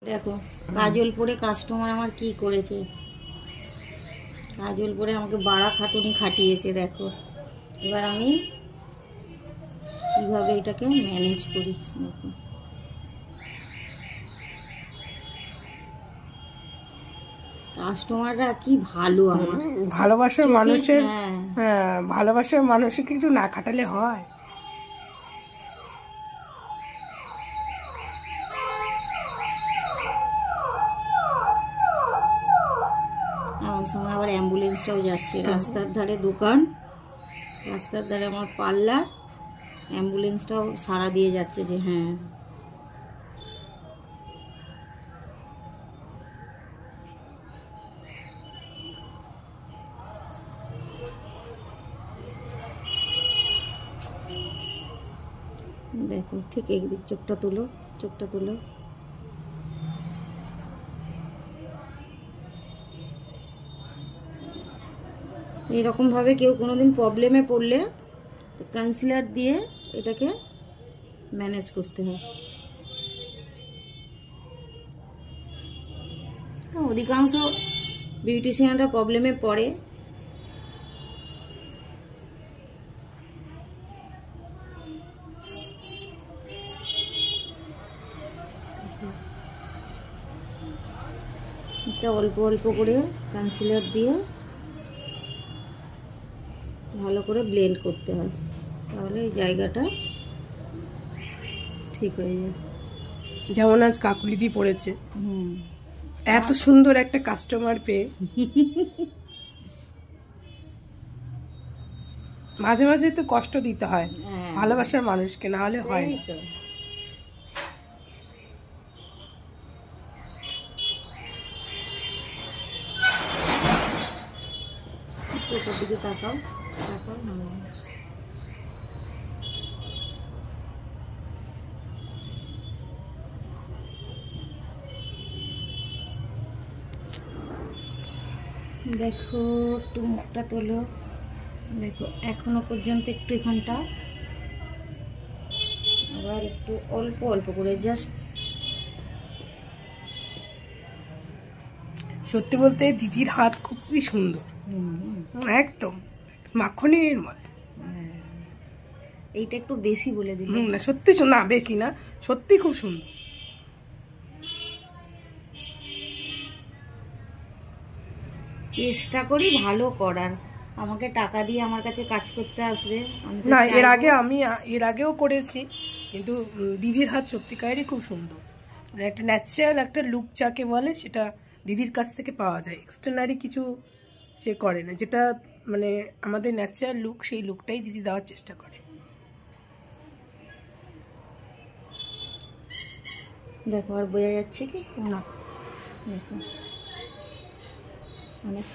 দেখো কাজল পরে কাস্টমার আমার কি করেছে, কাজল পরে আমাকে বাড়া খাটুনি খাটিয়েছে। দেখো এবার আমি কিভাবে এটাকে ম্যানেজ করি। দেখো কাস্টমাররা কি ভালো, আমার ভালোবাসার মানুষের, হ্যাঁ ভালোবাসার মানুষের কিন্তু না খাটালে হয়। এমন সময় আবার অ্যাম্বুলেন্সটাও যাচ্ছে, রাস্তার ধারে দোকান, রাস্তার ধারে আমার পার্লার, অ্যাম্বুলেন্সটাও সাড়া দিয়ে যাচ্ছে যে হ্যাঁ। দেখো ঠিক একদিক, চোখটা তুলো, চোখটা তুলো। এইরকমভাবে কেউ কোনোদিন প্রবলেমে পড়লে কনসিলার দিয়ে এটাকে ম্যানেজ করতে হয়। তো অধিকাংশ বিউটিশিয়ানরা প্রবলেমে পড়ে। এটা অল্প অল্প করে কনসিলার দিয়ে ভালো করে ব্লেন্ড করতে হয়, তাহলে এই জায়গাটা ঠিক হয়ে যায়। যেমন আজ কাকুলিদি পড়েছে, এত সুন্দর একটা কাস্টমার পেয়ে মাঝে মাঝে তো কষ্ট দিতে হয় ভালোবাসার মানুষকে, না হলে হয় না। চোখের দিকে তাকাও, তাকাও না। দেখো একটু মুখটা তোলো। দেখো এখনো পর্যন্ত একটু এখানটা, আবার একটু অল্প অল্প করে জাস্ট। সত্যি বলতে দিদির হাত খুবই সুন্দর, একদম মাখনের মতো। এইটা একটু বেশি বলে দিল। না সত্যি না, বেশি না, সত্যি খুব সুন্দর। চেষ্টা করি ভালো করার, আমাকে টাকা দিয়ে আমার কাছে কাজ করতে আসবে না। এর আগেও করেছি, কিন্তু দিদির হাত সত্যিকারেরই খুব সুন্দর। মানে একটা ন্যাচারাল একটা লুক যাকে বলে, সেটা দিদির কাছ থেকে পাওয়া যায়। এক্সটার্নারি কিছু সে করে না, যেটা মানে আমাদের ন্যাচারাল লুক, সেই লুকটাই দিদি দেওয়ার চেষ্টা করে। দেখো আর বোঝা যাচ্ছে কি না? দেখো অনেক